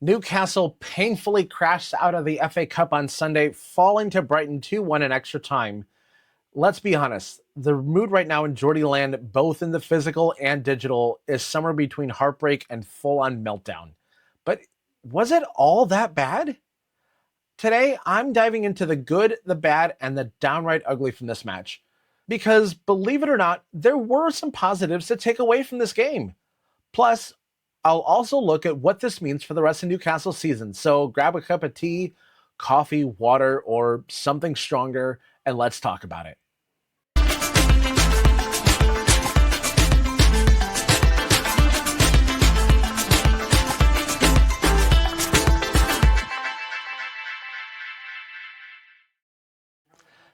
Newcastle painfully crashed out of the FA Cup on Sunday, falling to Brighton 2-1 in extra time. Let's be honest, the mood right now in Geordie land, both in the physical and digital, is somewhere between heartbreak and full-on meltdown. But was it all that bad? Today, I'm diving into the good, the bad, and the downright ugly from this match. Because, believe it or not, there were some positives to take away from this game. Plus, I'll also look at what this means for the rest of Newcastle's season. So grab a cup of tea, coffee, water, or something stronger, and let's talk about it.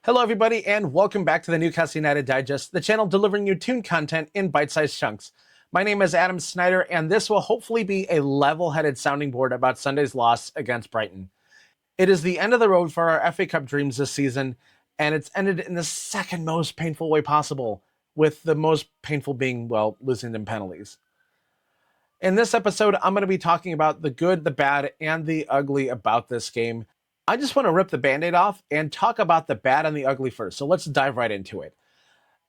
Hello, everybody, and welcome back to the Newcastle United Digest, the channel delivering you tuned content in bite-sized chunks. My name is Adam Snyder, and this will hopefully be a level-headed sounding board about Sunday's loss against Brighton. It is the end of the road for our FA Cup dreams this season, and it's ended in the second most painful way possible, with the most painful being, well, losing in penalties. In this episode, I'm going to be talking about the good, the bad, and the ugly about this game. I just want to rip the Band-Aid off and talk about the bad and the ugly first, so let's dive right into it.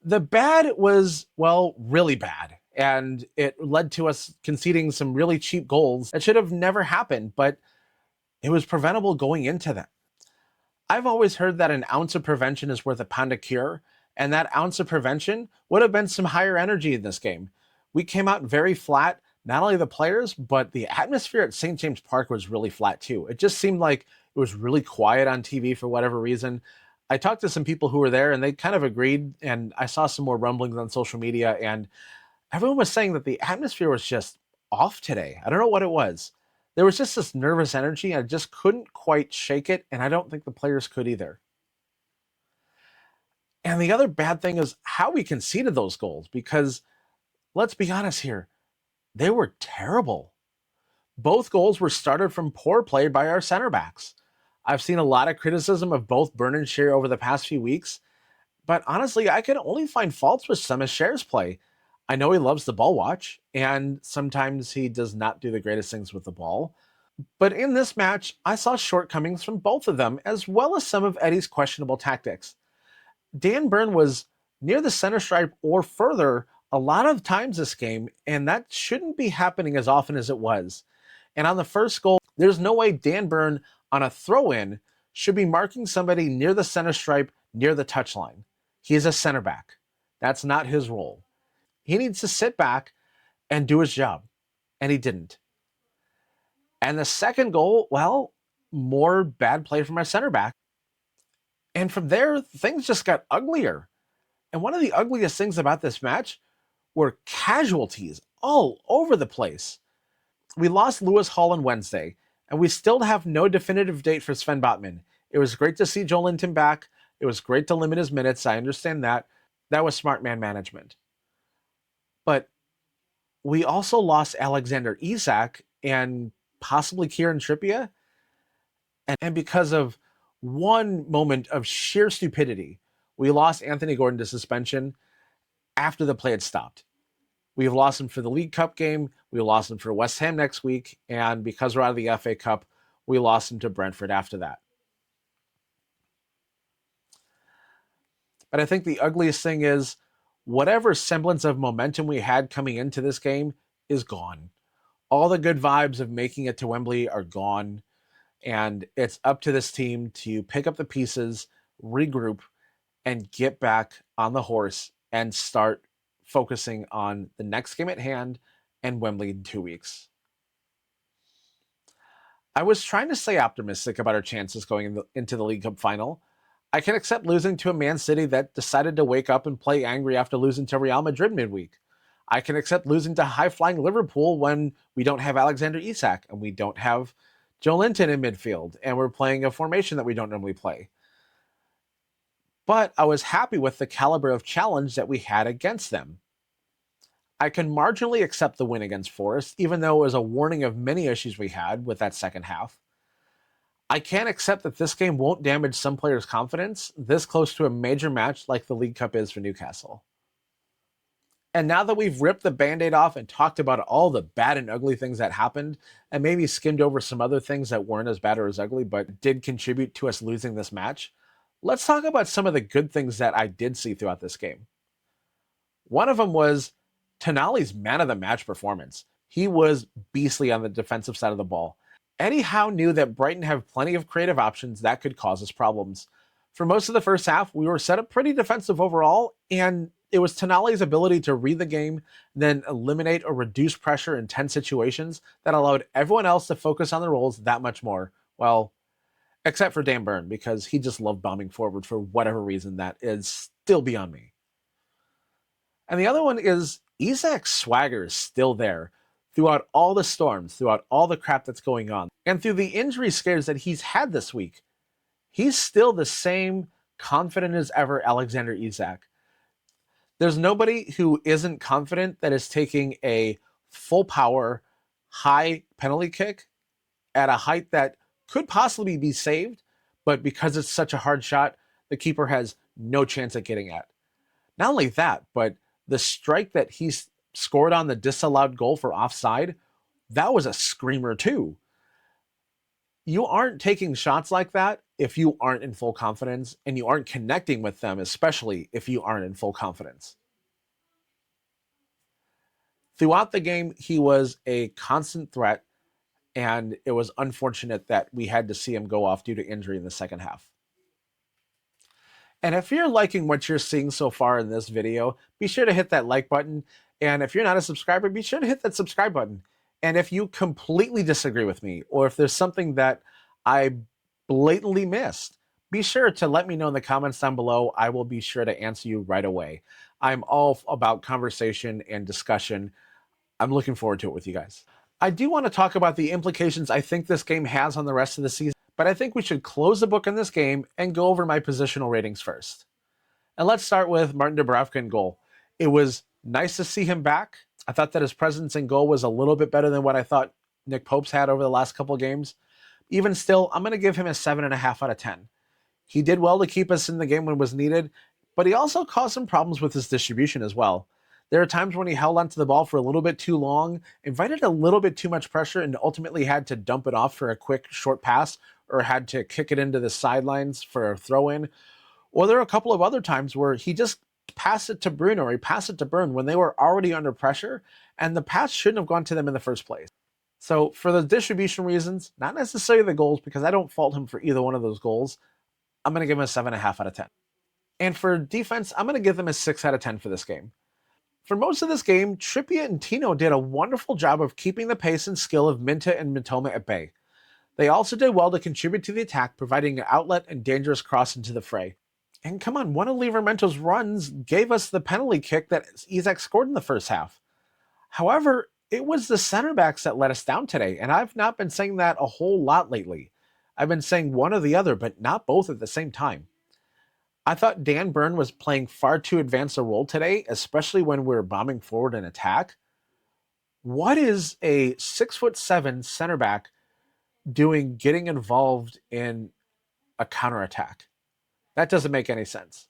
The bad was, well, really bad, and it led to us conceding some really cheap goals that should have never happened, but it was preventable going into them. I've always heard that an ounce of prevention is worth a pound of cure, and that ounce of prevention would have been some higher energy in this game. We came out very flat, not only the players, but the atmosphere at St. James Park was really flat too. It just seemed like it was really quiet on TV for whatever reason. I talked to some people who were there and they kind of agreed, and I saw some more rumblings on social media, and everyone was saying that the atmosphere was just off today. I don't know what it was. There was just this nervous energy. I just couldn't quite shake it, and I don't think the players could either. And the other bad thing is how we conceded those goals, because let's be honest here, they were terrible. Both goals were started from poor play by our center backs. I've seen a lot of criticism of both Burn and Shearer over the past few weeks, but honestly, I can only find faults with some of Shearer's play. I know he loves the ball watch, and sometimes he does not do the greatest things with the ball. But in this match, I saw shortcomings from both of them, as well as some of Eddie's questionable tactics. Dan Burn was near the center stripe or further a lot of times this game, and that shouldn't be happening as often as it was. And on the first goal, there's no way Dan Burn on a throw-in should be marking somebody near the center stripe, near the touchline. He is a center back. That's not his role. He needs to sit back and do his job, and he didn't. And the second goal, well, more bad play from our center back. And from there, things just got uglier. And one of the ugliest things about this match were casualties all over the place. We lost Lewis Hall on Wednesday, and we still have no definitive date for Sven Botman. It was great to see Joelinton back. It was great to limit his minutes. I understand that. That was smart man management. But we also lost Alexander Isak and possibly Kieran Trippier. And because of one moment of sheer stupidity, we lost Anthony Gordon to suspension after the play had stopped. We've lost him for the League Cup game. We lost him for West Ham next week. And because we're out of the FA Cup, we lost him to Brentford after that. But I think the ugliest thing is whatever semblance of momentum we had coming into this game is gone. All the good vibes of making it to Wembley are gone. And it's up to this team to pick up the pieces, regroup, and get back on the horse and start focusing on the next game at hand and Wembley in 2 weeks. I was trying to stay optimistic about our chances going into the League Cup final. I can accept losing to a Man City that decided to wake up and play angry after losing to Real Madrid midweek. I can accept losing to high-flying Liverpool when we don't have Alexander Isak and we don't have Joelinton in midfield and we're playing a formation that we don't normally play. But I was happy with the caliber of challenge that we had against them. I can marginally accept the win against Forest, even though it was a warning of many issues we had with that second half. I can't accept that this game won't damage some players' confidence this close to a major match like the League Cup is for Newcastle. And now that we've ripped the Band-Aid off and talked about all the bad and ugly things that happened, and maybe skimmed over some other things that weren't as bad or as ugly, but did contribute to us losing this match, let's talk about some of the good things that I did see throughout this game. One of them was Tonali's man of the match performance. He was beastly on the defensive side of the ball. Eddie Howe knew that Brighton have plenty of creative options that could cause us problems. For most of the first half, we were set up pretty defensive overall, and it was Tonali's ability to read the game, then eliminate or reduce pressure in tense situations that allowed everyone else to focus on their roles that much more. Well, except for Dan Burn, because he just loved bombing forward for whatever reason that is still beyond me. And the other one is Isak's swagger is still there throughout all the storms, throughout all the crap that's going on, and through the injury scares that he's had this week. He's still the same confident as ever Alexander Isak. There's nobody who isn't confident that is taking a full power, high penalty kick at a height that could possibly be saved, but because it's such a hard shot, the keeper has no chance at getting at. Not only that, but the strike that he's scored on the disallowed goal for offside, that was a screamer too. You aren't taking shots like that if you aren't in full confidence, and you aren't connecting with them, especially if you aren't in full confidence. Throughout the game, he was a constant threat, and it was unfortunate that we had to see him go off due to injury in the second half. And if you're liking what you're seeing so far in this video, be sure to hit that like button. And if you're not a subscriber, be sure to hit that subscribe button. And if you completely disagree with me, or if there's something that I blatantly missed, be sure to let me know in the comments down below. I will be sure to answer you right away. I'm all about conversation and discussion. I'm looking forward to it with you guys. I do want to talk about the implications I think this game has on the rest of the season, but I think we should close the book on this game and go over my positional ratings first. And let's start with Martin Dubravka in goal. It was nice to see him back. I thought that his presence in goal was a little bit better than what I thought Nick Pope's had over the last couple of games. Even still, I'm going to give him a 7.5 out of 10. He did well to keep us in the game when it was needed, but he also caused some problems with his distribution as well. There are times when he held onto the ball for a little bit too long, invited a little bit too much pressure, and ultimately had to dump it off for a quick short pass, or had to kick it into the sidelines for a throw-in. Or there are a couple of other times where he just passed it to Bruno, or he passed it to Burn when they were already under pressure, and the pass shouldn't have gone to them in the first place. So for the distribution reasons, not necessarily the goals, because I don't fault him for either one of those goals, I'm going to give him a 7.5 out of 10. And for defense, I'm going to give them a 6 out of 10 for this game. For most of this game, Trippier and Tino did a wonderful job of keeping the pace and skill of Minta and Mitoma at bay. They also did well to contribute to the attack, providing an outlet and dangerous cross into the fray. And come on, one of Livermento's runs gave us the penalty kick that Isak scored in the first half. However, it was the center backs that let us down today, and I've not been saying that a whole lot lately. I've been saying one or the other, but not both at the same time. I thought Dan Burn was playing far too advanced a role today, especially when we were bombing forward in attack. What is a 6'7" center back doing getting involved in a counterattack? That doesn't make any sense.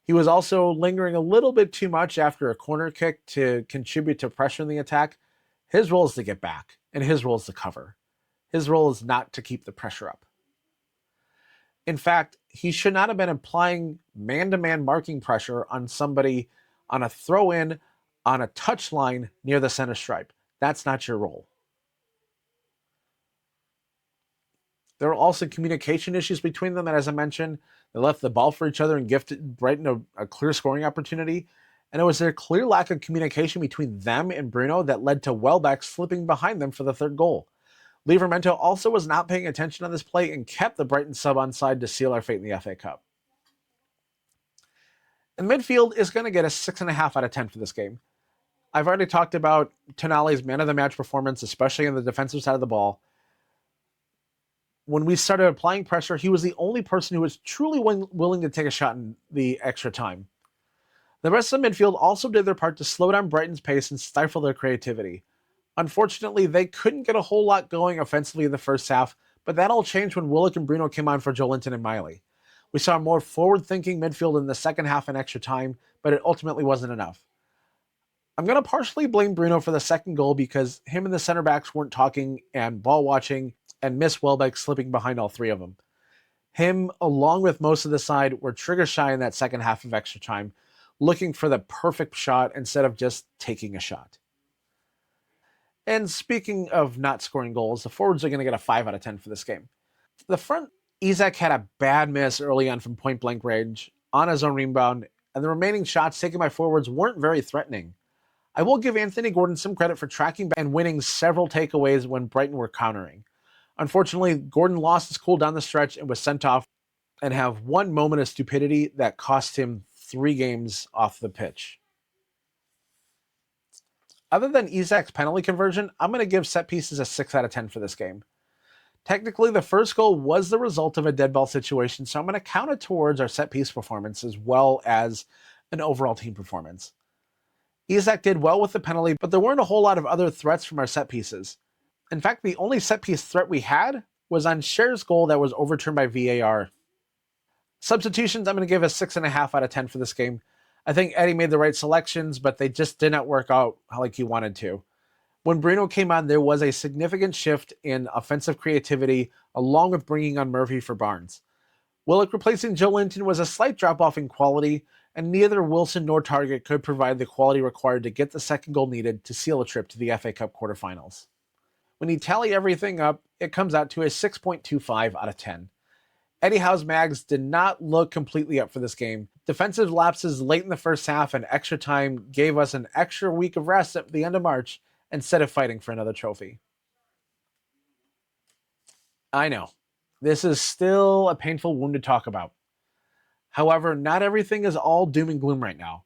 He was also lingering a little bit too much after a corner kick to contribute to pressure in the attack. His role is to get back, and his role is to cover. His role is not to keep the pressure up. In fact, he should not have been applying man-to-man marking pressure on somebody on a throw-in, on a touchline near the center stripe. That's not your role. There were also communication issues between them, and as I mentioned, they left the ball for each other and gifted Brighton a clear scoring opportunity. And it was their clear lack of communication between them and Bruno that led to Welbeck slipping behind them for the third goal. Livermento also was not paying attention on this play and kept the Brighton sub onside to seal our fate in the FA Cup. And midfield is going to get a 6.5 out of 10 for this game. I've already talked about Tonali's man of the match performance, especially on the defensive side of the ball. When we started applying pressure, he was the only person who was truly willing to take a shot in the extra time. The rest of the midfield also did their part to slow down Brighton's pace and stifle their creativity. Unfortunately, they couldn't get a whole lot going offensively in the first half, but that all changed when Willock and Bruno came on for Joelinton and Miley. We saw a more forward-thinking midfield in the second half and extra time, but it ultimately wasn't enough. I'm going to partially blame Bruno for the second goal because him and the center backs weren't talking and ball watching and missed Welbeck slipping behind all three of them. Him, along with most of the side, were trigger shy in that second half of extra time, looking for the perfect shot instead of just taking a shot. And speaking of not scoring goals, the forwards are going to get a 5 out of 10 for this game. The front, Isak had a bad miss early on from point blank range on his own rebound, and the remaining shots taken by forwards weren't very threatening. I will give Anthony Gordon some credit for tracking back and winning several takeaways when Brighton were countering. Unfortunately, Gordon lost his cool down the stretch and was sent off and have one moment of stupidity that cost him 3 games off the pitch. Other than Isak's penalty conversion, I'm going to give set pieces a 6 out of 10 for this game. Technically, the first goal was the result of a dead ball situation, so I'm going to count it towards our set piece performance as well as an overall team performance. Isak did well with the penalty, but there weren't a whole lot of other threats from our set pieces. In fact, the only set piece threat we had was on Cher's goal that was overturned by VAR. Substitutions, I'm going to give a 6.5 out of 10 for this game. I think Eddie made the right selections, but they just did not work out like he wanted to. When Bruno came on, there was a significant shift in offensive creativity, along with bringing on Murphy for Barnes. Willock replacing Joe Linton was a slight drop-off in quality, and neither Wilson nor Target could provide the quality required to get the second goal needed to seal a trip to the FA Cup quarterfinals. When you tally everything up, it comes out to a 6.25 out of 10. Eddie Howe's Mags did not look completely up for this game. Defensive lapses late in the first half and extra time gave us an extra week of rest at the end of March instead of fighting for another trophy. I know, this is still a painful wound to talk about. However, not everything is all doom and gloom right now.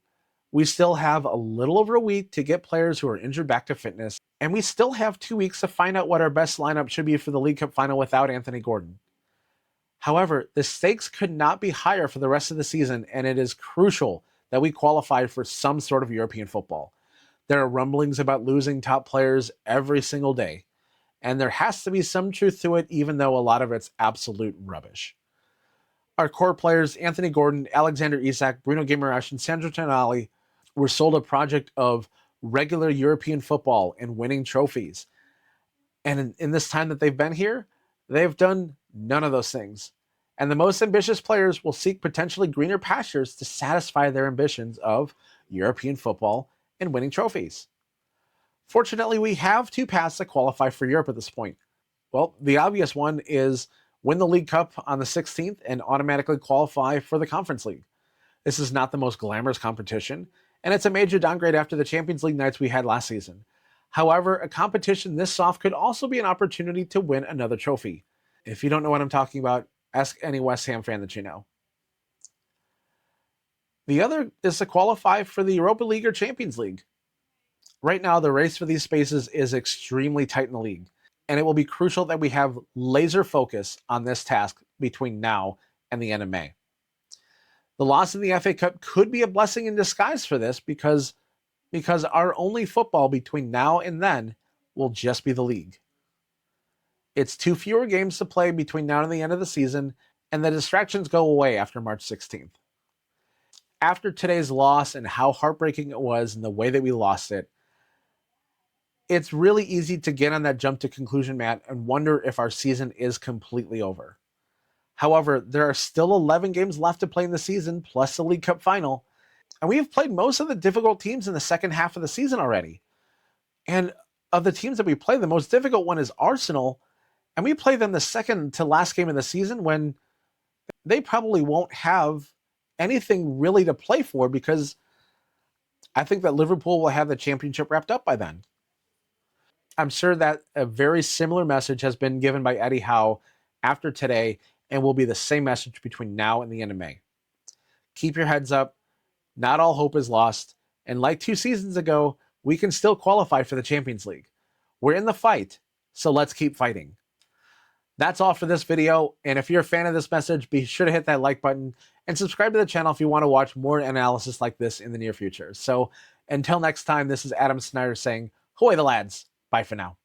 We still have a little over a week to get players who are injured back to fitness, and we still have 2 weeks to find out what our best lineup should be for the League Cup final without Anthony Gordon. However, the stakes could not be higher for the rest of the season, and it is crucial that we qualify for some sort of European football. There are rumblings about losing top players every single day, and there has to be some truth to it, even though a lot of it's absolute rubbish. Our core players, Anthony Gordon, Alexander Isak, Bruno Guimaraes, and Sandro Tonali, were sold a project of regular European football and winning trophies. And in this time that they've been here, they've done none of those things. And the most ambitious players will seek potentially greener pastures to satisfy their ambitions of European football and winning trophies. Fortunately, we have 2 paths to qualify for Europe at this point. Well, the obvious one is win the League Cup on the 16th and automatically qualify for the Conference League. This is not the most glamorous competition, and it's a major downgrade after the Champions League nights we had last season. However, a competition this soft could also be an opportunity to win another trophy. If you don't know what I'm talking about, ask any West Ham fan that you know. The other is to qualify for the Europa League or Champions League. Right now, the race for these spaces is extremely tight in the league, and it will be crucial that we have laser focus on this task between now and the end of May. The loss in the FA Cup could be a blessing in disguise for this because our only football between now and then will just be the league. It's 2 fewer games to play between now and the end of the season, and the distractions go away after March 16th. After today's loss and how heartbreaking it was and the way that we lost it, it's really easy to get on that jump to conclusion mat and wonder if our season is completely over. However, there are still 11 games left to play in the season, plus the League Cup final, and we've played most of the difficult teams in the second half of the season already. And of the teams that we play, the most difficult one is Arsenal, and we play them the second to last game of the season when they probably won't have anything really to play for because I think that Liverpool will have the championship wrapped up by then. I'm sure that a very similar message has been given by Eddie Howe after today and will be the same message between now and the end of May. Keep your heads up. Not all hope is lost. And like 2 seasons ago, we can still qualify for the Champions League. We're in the fight, so let's keep fighting. That's all for this video, and if you're a fan of this message, be sure to hit that like button and subscribe to the channel if you want to watch more analysis like this in the near future. So until next time, this is Adam Snyder saying, "Ahoy the lads." Bye for now.